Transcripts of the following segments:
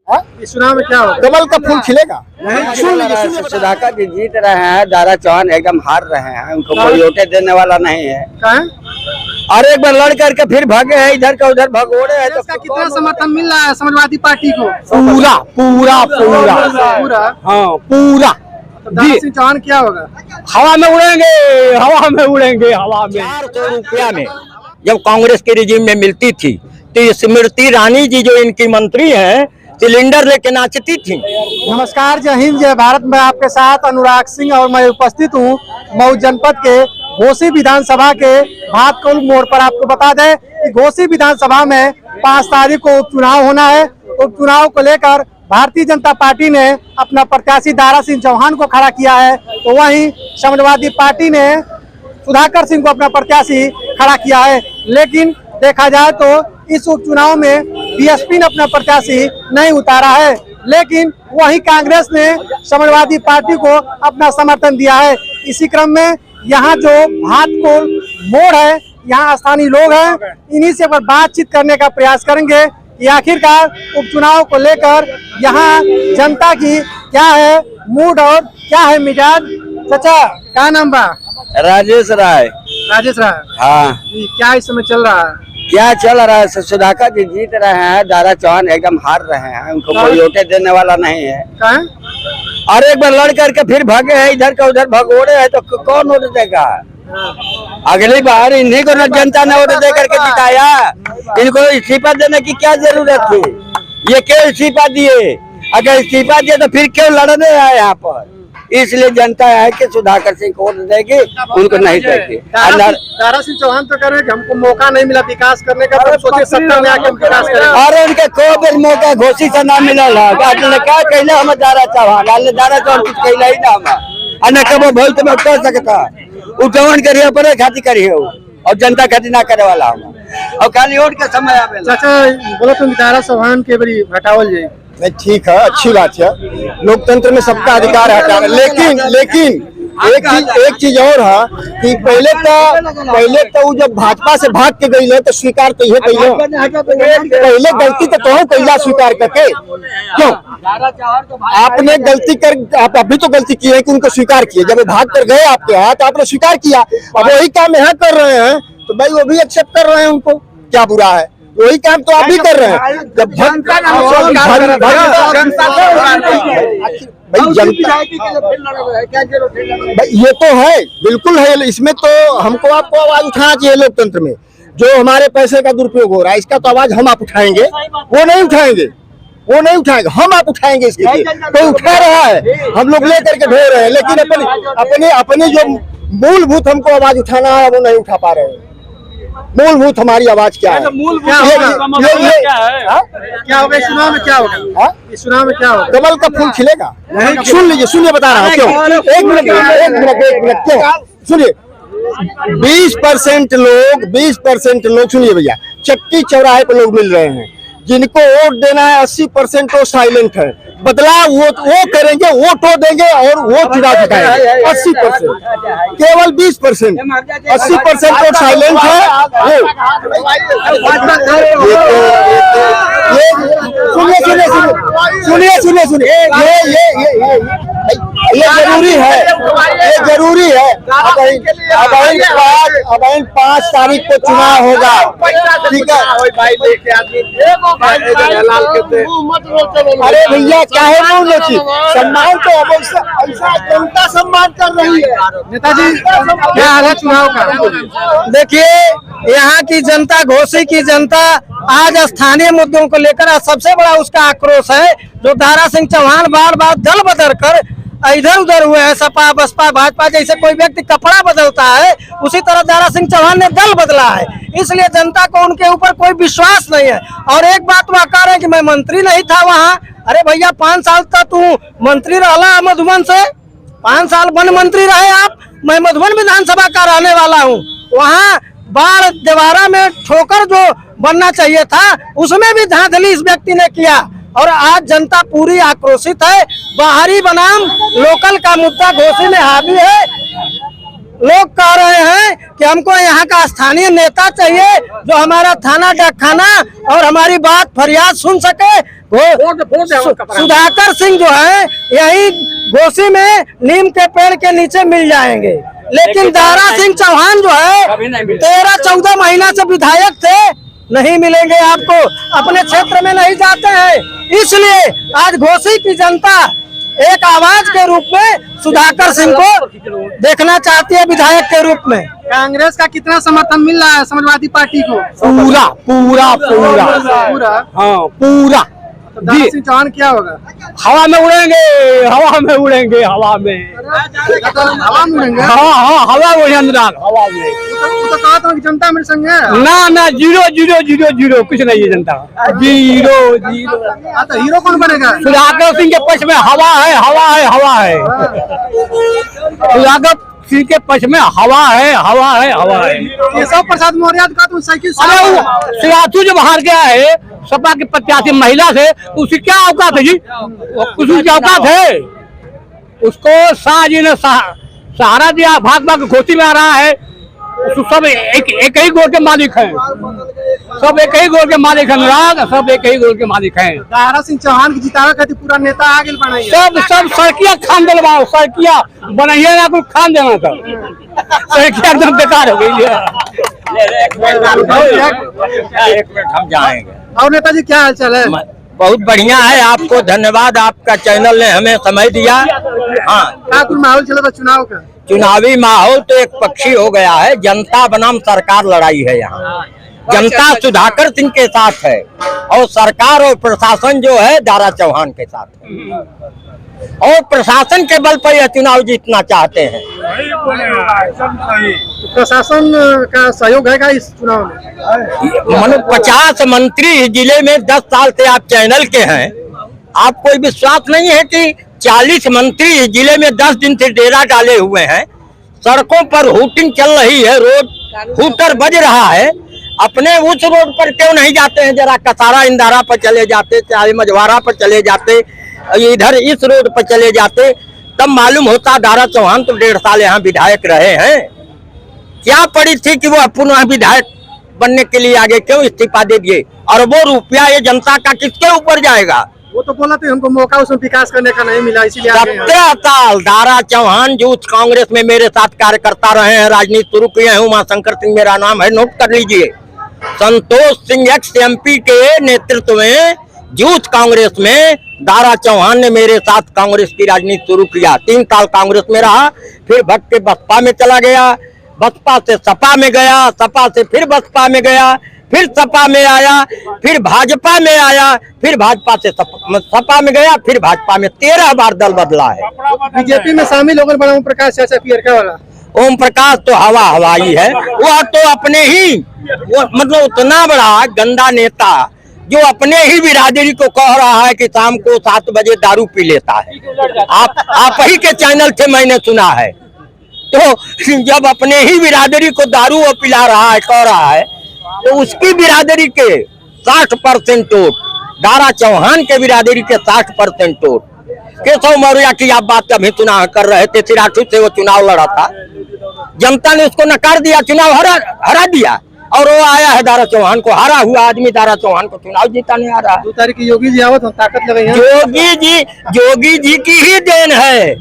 इस चुनाव में क्या होगा? कमल का फूल खिलेगा। सुधाकर जी जीत रहे हैं, दारा चौहान एकदम हार रहे हैं, उनको कोई वोटे देने वाला नहीं है। और एक बार लड़ करके फिर भागे हैं, इधर का उधर भगोड़े हैं। तो कितना समर्थन मिल रहा है समाजवादी पार्टी को? पूरा पूरा पूरा पूरा। हाँ पूरा। दारा सिंह चौहान क्या होगा? हवा में उड़ेंगे, हवा में उड़ेंगे, हवा में। 400 रुपया में जब कांग्रेस के रिजीम में मिलती थी तो स्मृति ईरानी जी जो इनकी मंत्री हैं सिलेंडर लेके नाचती थी। नमस्कार, जय हिंद जय भारत। मैं आपके साथ अनुराग सिंह और मैं उपस्थित हूँ मऊ जनपद के घोसी विधानसभा के भातकुल मोड़ पर। आपको बता दें कि घोसी विधानसभा में 5 तारीख को उपचुनाव होना है। उपचुनाव को लेकर भारतीय जनता पार्टी ने अपना प्रत्याशी दारा सिंह चौहान को खड़ा किया है, तो वहीं समाजवादी पार्टी ने सुधाकर सिंह को अपना प्रत्याशी खड़ा किया है। लेकिन देखा जाए तो इस उपचुनाव में बीएसपी ने अपना प्रत्याशी नहीं उतारा है, लेकिन वहीं कांग्रेस ने समाजवादी पार्टी को अपना समर्थन दिया है। इसी क्रम में यहाँ जो भातकुल मोड़ है, यहाँ स्थानीय लोग हैं, इन्हीं से बातचीत करने का प्रयास करेंगे कि आखिरकार उपचुनाव को लेकर यहाँ जनता की क्या है मूड और क्या है मिजाज। चाचा क्या नाम बा? राजेश राय। राजेश राय। हाँ, क्या इस समय चल रहा है? क्या चल रहा है? सुधाकर जी जीत रहे हैं, दारा चौहान एकदम हार रहे हैं, उनको कोई वोटे देने वाला नहीं है। और एक बार लड़ करके फिर भागे हैं, इधर का उधर भगोड़े हैं, तो कौन वोट देगा? अगली बार इन्हीं को जनता ने वोट दे करके जिताया, इनको इस्तीफा देने की क्या जरूरत थी? ये क्यों इस्तीफा दिए? अगर इस्तीफा दिए तो फिर क्यों लड़ने आए यहाँ पर? इसलिए जनता है कि सुधाकर सिंह को वोट देगी, उनको नहीं देगी। दारा सिंह चौहान तो कह रहे हैं कि हमको मौका नहीं मिला विकास करने का, तो सोचिए सत्ता में आके विकास करें। अरे उनके को मौका घोषित से ना मिला क्या कहला हम दारा चौहान दारा चौहान कुछ कहला ही ना कबो भूल तो मैं कह सकता वो कौन करिए अपने खातिर करिए और जनता खातिर ना करे वाला हम और खाली वोट के समय आवे। चाचा बोलो तुम दारा चौहान के बड़ी हटावल जाए। नहीं ठीक है, अच्छी बात है, लोकतंत्र में सबका अधिकार है। लेकिन एक चीज और है कि पहले तो जब भाजपा से भाग के गई है तो स्वीकार तो ये पहले गलती तो कैला स्वीकार करके क्यों? आपने गलती कर आप अभी तो गलती की है कि उनको स्वीकार किए। जब वो भाग कर गए आपके यहाँ तो आपने स्वीकार किया। अब वही काम यहाँ कर रहे हैं तो भाई वो भी एक्सेप्ट कर रहे हैं, उनको क्या बुरा है? वही काम तो आप भी कर रहे हैं। जब जनता ये तो है, बिल्कुल है, इसमें तो हमको आपको आवाज उठाना चाहिए। लोकतंत्र में जो हमारे पैसे का दुरुपयोग हो रहा है इसका तो आवाज हम आप उठाएंगे, वो नहीं उठाएंगे, हम आप उठाएंगे। इसके लिए कोई उठा रहा है, हम लोग लेकर के ढो रहे हैं, लेकिन अपनी जो मूलभूत हमको आवाज उठाना है वो नहीं उठा पा रहे हैं। मूलभूत हमारी आवाज क्या है? क्या होगा इस चुनाव में? क्या होगा इस चुनाव में? क्या होगा? कमल का फूल खिलेगा। सुन लीजिए, सुनिए, बता रहा हूँ क्यों। एक मिनट क्यों सुनिए। 20% लोग सुनिए भैया, चक्की चौराहे पर लोग मिल रहे हैं, जिनको वोट देना है 80% तो साइलेंट है। बदलाव वो करेंगे, वोट देंगे और वो चुनाव जिताएंगे। 80% केवल 20%, 80% तो साइलेंट है। सुनिए, ये जरूरी है। अब 5 तारीख को चुनाव होगा, ठीक है? अरे भैया क्या है सम्मान तो अब ऐसा जनता सम्मान कर रही है। नेताजी क्या हाल है चुनाव का? देखिए, यहाँ की जनता, घोसी की जनता आज स्थानीय मुद्दों को लेकर सबसे बड़ा उसका आक्रोश है। जो दारा सिंह चौहान बार बार दल बदल कर इधर उधर हुए हैं, सपा बसपा भाजपा, जैसे कोई व्यक्ति कपड़ा बदलता है उसी तरह दारा सिंह चौहान ने दल बदला है। इसलिए जनता को उनके ऊपर कोई विश्वास नहीं है। और एक बात वह कह रहे हैं कि मैं मंत्री नहीं था वहाँ। अरे भैया 5 साल तक तू मंत्री रहा मधुबन से, 5 साल वन मंत्री रहे आप। मैं मधुबन विधानसभा का रहने वाला हूँ। वहाँ बाढ़ देवारा में ठोकर जो बनना चाहिए था उसमें भी धांधली इस व्यक्ति ने किया। और आज जनता पूरी आक्रोशित है। बाहरी बनाम लोकल का मुद्दा घोसी में हावी है। लोग कह रहे हैं कि हमको यहाँ का स्थानीय नेता चाहिए जो हमारा थाना डाकखाना और हमारी बात फरियाद सुन सके, सुधाकर सिंह जो है यही घोसी में नीम के पेड़ के नीचे मिल जाएंगे, लेकिन दारा सिंह चौहान जो है 13-14 महीना से विधायक थे, नहीं मिलेंगे आपको, अपने क्षेत्र में नहीं जाते हैं। इसलिए आज घोसी की जनता एक आवाज के रूप में सुधाकर सिंह को देखना चाहती है विधायक के रूप में। कांग्रेस का कितना समर्थन मिल रहा है समाजवादी पार्टी को? पूरा पूरा पूरा पूरा। हाँ पूरा। तो दारा सिंह चौहान क्या होगा? हवा में उड़ेंगे, हवा में उड़ेंगे, हवा में, हवा में उड़ेंगे। हाँ हवा उड़ेंगे, हवा में। तो कहा था कि जनता मेरे संग है। ना 0 कुछ नहीं है जनता, 0। हाँ तो हीरो कौन बनेगा? सुधाकर सिंह के पक्ष में हवा है, हवा है, हवा है। सुधाकर सिंह के पक्ष में हवा है, हवा है, हवा है। केशव प्रसाद मौर्य का तो साइकिल सिराथू जब हार गया है सपा के प्रत्याशी महिला से, उसकी क्या औकात है जी? उसकी औकात है? उसको शाह जी ने सहारा दिया, भाग घोसी में आ रहा है। सब एक ही गोल के मालिक हैं, सब एक ही गोल के मालिक हैं, अनुराग सब एक ही गोल के मालिक हैं। दारा सिंह चौहान की जितावे खातिर पूरा नेता आगे बनाई सब सड़किया खान दिलवाओ, सड़किया बनाइए ना, कुछ खान देना था, सड़किया एकदम बेकार हो गई है। एक मिनट हम जाएंगे। और नेताजी क्या हाल चाल है? बहुत बढ़िया है, आपको धन्यवाद, आपका चैनल ने हमें समय दिया। हाँ, क्या कुछ माहौल चला था चुनाव का? चुनावी माहौल तो एक पक्षी हो गया है, जनता बनाम सरकार लड़ाई है यहाँ। जनता सुधाकर सिंह के साथ है और सरकार और प्रशासन जो है दारा चौहान के साथ है, और प्रशासन के बल पर यह चुनाव जीतना चाहते हैं। तो प्रशासन का सहयोग है इस चुनाव में? 50 मंत्री जिले में 10 साल से आप चैनल के हैं, आपको विश्वास नहीं है कि 40 मंत्री जिले में 10 दिन से डेरा डाले हुए हैं, सड़कों पर हुटिंग चल रही है, रोड हुटर बज रहा है, अपने उस रोड पर क्यों नहीं जाते हैं? जरा कसारा इंदारा पर चले जाते, चाहे मझवारा पर चले जाते, इधर इस रोड पर चले जाते, तब मालूम होता। दारा चौहान तो 1.5 साल यहाँ विधायक रहे हैं, क्या पड़ी थी कि वो पुनः विधायक बनने के लिए आगे क्यों इस्तीफा दे दिए? और वो रुपया ये जनता का किसके ऊपर जाएगा? वो तो बोला था हमको मौका उसमें विकास करने का नहीं मिला, इसीलिए 17 साल दारा चौहान यूथ कांग्रेस में मेरे साथ कार्यकर्ता रहे हैं, राजनीति शुरू किए हैं। उमा शंकर सिंह मेरा नाम है, नोट कर लीजिए। संतोष सिंह एक्स-MP के नेतृत्व में यूथ कांग्रेस में दारा चौहान ने मेरे साथ कांग्रेस की राजनीति शुरू किया। 3 साल कांग्रेस में रहा, फिर भट के बसपा में चला गया, बसपा से सपा में गया, सपा से फिर बसपा में गया, फिर सपा में आया, फिर भाजपा में आया, फिर भाजपा से सपा में गया, फिर भाजपा में 13 बार दल बदला है। बीजेपी में शामिल होकर बड़ा ओम प्रकाश चाचा पियरका वाला। ओम प्रकाश तो हवाई है, वह तो अपने ही वो मतलब उतना बड़ा गंदा नेता जो अपने ही बिरादरी को कह रहा है कि शाम को 7 बजे दारू पी लेता है। आप ही के चैनल से मैंने सुना है। तो जब अपने ही बिरादरी को दारू वो पिला रहा है, कह रहा है, तो उसकी बिरादरी के 60% वोट, दारा चौहान के बिरादरी के 60% वोट। केशव मौर्य की आप बात कभी चुनाव कर रहे थे, सिराथू से वो चुनाव लड़ा था, जनता ने उसको नकार दिया, चुनाव हरा दिया, और वो आया है दारा चौहान को, हारा हुआ आदमी दारा चौहान को चुनाव जीता नहीं आ रहा है। 2 तारीख की योगी जी आवत हम ताकत लगे हैं। योगी जी की ही देन है।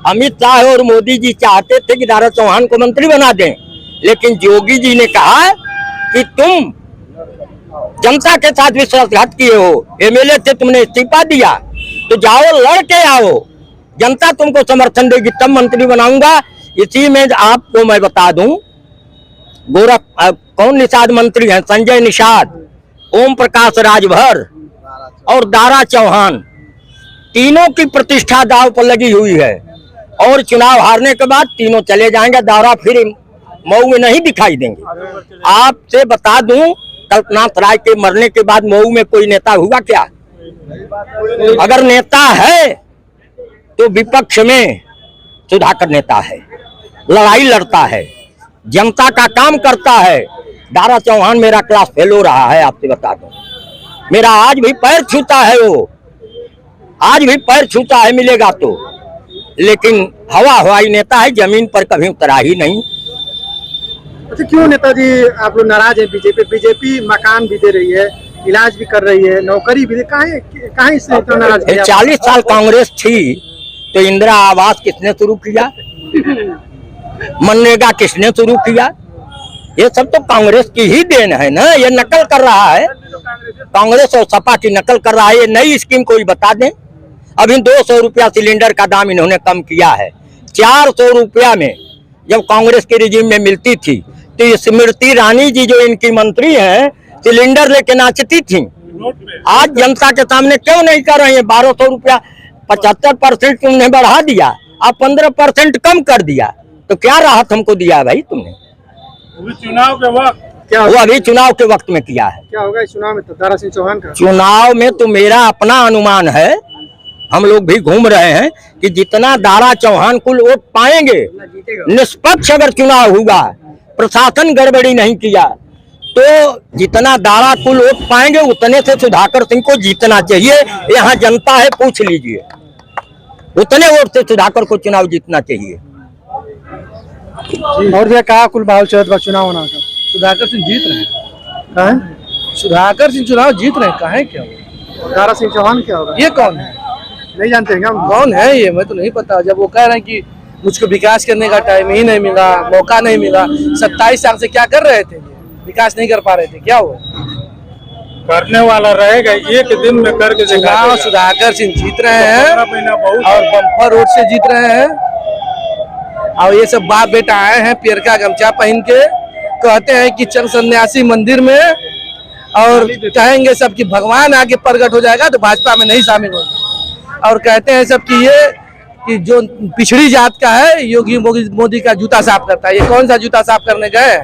अमित शाह और मोदी जी चाहते थे कि दारा चौहान को मंत्री बना दें, लेकिन योगी जी ने कहा कि तुम जनता के साथ विश्वासघात किए हो, MLA से तुमने इस्तीफा दिया, तो जाओ लड़ के आओ, जनता तुमको समर्थन देगी तब मंत्री बनाऊंगा। इसी में आपको मैं बता दूं, कौन निषाद मंत्री हैं? संजय निषाद, ओम प्रकाश राजभर और दारा चौहान, तीनों की प्रतिष्ठा दांव पर लगी हुई है, और चुनाव हारने के बाद तीनों चले जाएंगे। दारा फिर मऊ में नहीं दिखाई देंगे। आपसे बता दूं, कल्पनाथ राय के मरने के बाद मऊ में कोई नेता हुआ क्या? अगर नेता है तो विपक्ष में सुधाकर नेता है, लड़ाई लड़ता है, जनता का काम करता है। दारा चौहान मेरा क्लास फेल हो रहा है, आपसे बता दूं, मेरा आज भी पैर छूता है, वो आज भी पैर छूता है, मिलेगा तो, लेकिन हवाई नेता है, जमीन पर कभी उतरा ही नहीं। अच्छा, क्यों नेताजी आप लोग नाराज है? बीजेपी मकान भी दे रही है, इलाज भी कर रही है, नौकरी भी कहाँ इससे इतना नाराज किया? 40 साल कांग्रेस थी तो इंदिरा आवास किसने शुरू किया, मनरेगा किसने शुरू किया? ये सब तो कांग्रेस की ही देन है ना। ये नकल कर रहा है, कांग्रेस और सपा की नकल कर रहा है। ये नई स्कीम कोई बता दें। अभी 200 रुपया सिलेंडर का दाम इन्होंने कम किया है। 400 रुपया में जब कांग्रेस के रिजीम में मिलती थी तो स्मृति ईरानी जी जो इनकी मंत्री हैं सिलेंडर लेके नाचती थी। आज जनता के सामने क्यों नहीं कर रही है? 1200 रुपया 75% तुमने बढ़ा दिया, अब 15% कम कर दिया, तो क्या राहत हमको दिया भाई तुमने? चुनाव के वक्त क्या वो अभी चुनाव के वक्त में किया है। क्या होगा इस चुनाव में? तो दारा सिंह चौहान का चुनाव में तो मेरा अपना अनुमान है, हम लोग भी घूम रहे हैं कि जितना दारा चौहान कुल वोट पाएंगे, निष्पक्ष अगर चुनाव हुआ, प्रशासन गड़बड़ी नहीं किया, तो जितना दारा कुल वोट पाएंगे उतने से सुधाकर सिंह को जीतना चाहिए। यहाँ जनता है, पूछ लीजिए, उतने वोट से सुधाकर को चुनाव जीतना चाहिए। और ये कहा कुल माहौल चलत बा चुनाव होना का? सुधाकर सिंह जीत रहे हैं। कहाँ सुधाकर सिंह चुनाव जीत रहे हैं, कहाँ क्या दारा सिंह चौहान क्या होगा? ये कौन है? नहीं जानते हैं क्या हम? कौन है ये? मैं तो नहीं पता। जब वो कह रहे हैं कि मुझको विकास करने का टाइम ही नहीं मिला, मौका नहीं मिला, 27 साल से क्या कर रहे थे? विकास नहीं कर पा रहे थे, क्या हुआ? करने वाला रहेगा, एक दिन में करके चुनाव सुधाकर सिंह जीत रहे हैं और बम्पर वोट से जीत रहे हैं। और ये सब बाप बेटा आए हैं पियर का गमछा पहन के, कहते हैं कि चल सन्यासी मंदिर में, और कहेंगे सब कि भगवान आगे प्रकट हो जाएगा तो भाजपा में नहीं शामिल होंगे। और कहते हैं सब कि ये कि जो पिछड़ी जात का है योगी मोदी का जूता साफ करता है। ये कौन सा जूता साफ करने गए?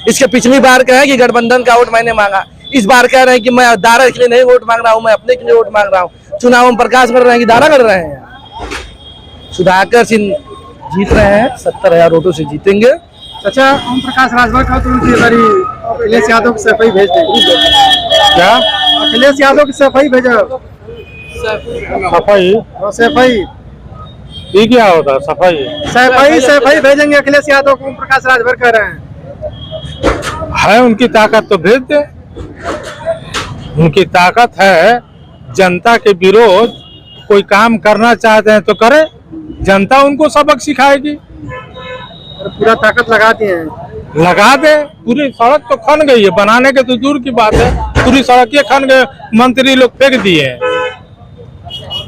इसके पिछली बार कहे कि गठबंधन का वोट मैंने मांगा, इस बार कह रहे हैं कि मैं दारा के लिए नहीं वोट मांग रहा हूँ, मैं अपने के लिए वोट मांग रहा हूँ। चुनाव में प्रकाश कर रहे हैं कि दारा कर रहे हैं। सुधाकर सिंह जीत रहे हैं, 70,000 वोटों से जीतेंगे। अच्छा, ओम प्रकाश राजभर का तो उनकी बारी अखिलेश यादव की सफाई भेज देंगे क्या? अखिलेश यादव की सफाई भेजा? सफाई सफाई ये क्या होता है? सफाई भेजेंगे अखिलेश यादव को, ओम प्रकाश राजभर कह रहे हैं। है उनकी ताकत तो भेज दे। उनकी ताकत है जनता के विरोध कोई काम करना चाहते हैं तो करे, जनता उनको सबक सिखाएगी। पूरा ताकत लगा दिए हैं, लगा दे। पूरी सड़क तो खन गई है, बनाने के तो दूर की बात है, पूरी सड़कें खन गए, मंत्री लोग फेंक दिए हैं।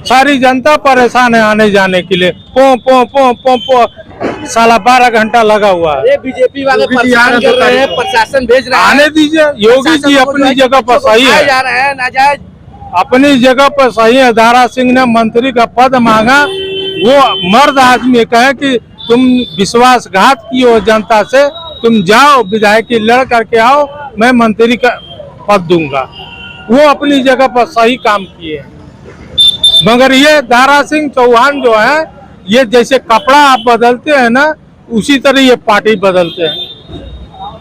सारी जनता परेशान है आने जाने के लिए। पो पो पो पो पो साला 12 घंटा लगा हुआ है। ये बीजेपी वाले परेशान कर रहे हैं, प्रशासन भेज रहे हैं। आने दीजिए, योगी जी अपनी जगह पर सही है, जा रहे हैं नाजायज, अपनी जगह पर सही है। दारा सिंह ने मंत्री का पद मांगा, वो मर्द आदमी कहे कि तुम विश्वासघात की हो जनता से, तुम जाओ विधायकी लड़ करके आओ, मैं मंत्री का पद दूंगा। वो अपनी जगह पर सही काम किए। मगर ये दारा सिंह चौहान जो है, ये जैसे कपड़ा आप बदलते हैं ना, उसी तरह ये पार्टी बदलते हैं।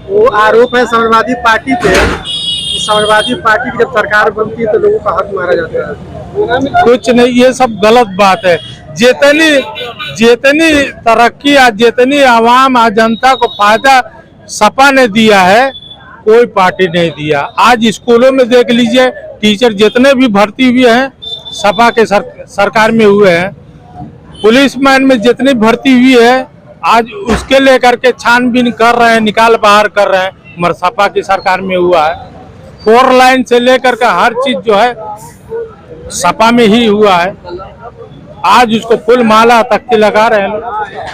वो आरोप है समाजवादी पार्टी पे, समाजवादी पार्टी की जब सरकार बनती है तो लोगों का हक मारा जाता है। कुछ नहीं, ये सब गलत बात है। जितनी तरक्की आज जितनी आवाम आज जनता को फायदा सपा ने दिया है, कोई पार्टी नहीं दिया। आज स्कूलों में देख लीजिए, टीचर जितने भी भर्ती हुए हैं सपा के सरकार में हुए हैं। पुलिस मैन में जितनी भर्ती हुई है आज उसके लेकर के छानबीन कर रहे हैं, निकाल बाहर कर रहे हैं, मगर सपा की सरकार में हुआ है। 4 लाइन से लेकर के हर चीज जो है सपा में ही हुआ है। आज उसको फुल माला तक के लगा रहे हैं।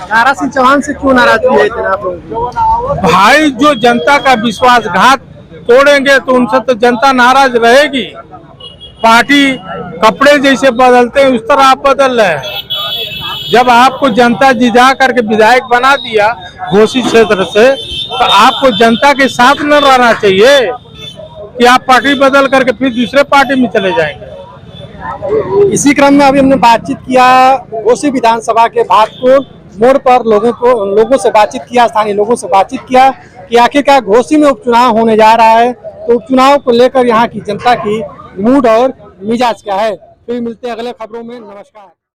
दारा सिंह चौहान से क्यों नाराजगी है इतना आप लोगों की? भाई जो जनता का विश्वासघात तोड़ेंगे तो उनसे तो जनता नाराज रहेगी। पार्टी कपड़े जैसे बदलते हैं उस तरह आप बदल रहे हैं। जब आपको जनता जिजा करके विधायक बना दिया घोषित क्षेत्र से, तो आपको जनता के साथ न रहना चाहिए कि आप पार्टी बदल करके फिर दूसरे पार्टी में चले जाएंगे। इसी क्रम में अभी हमने बातचीत किया घोसी विधानसभा के भातपुर मोड़ पर लोगों से बातचीत किया, स्थानीय लोगों से बातचीत किया कि आखिरकार घोसी में उपचुनाव होने जा रहा है, तो उपचुनाव को लेकर यहाँ की जनता की मूड और मिजाज क्या है। फिर मिलते हैं अगले खबरों में। नमस्कार।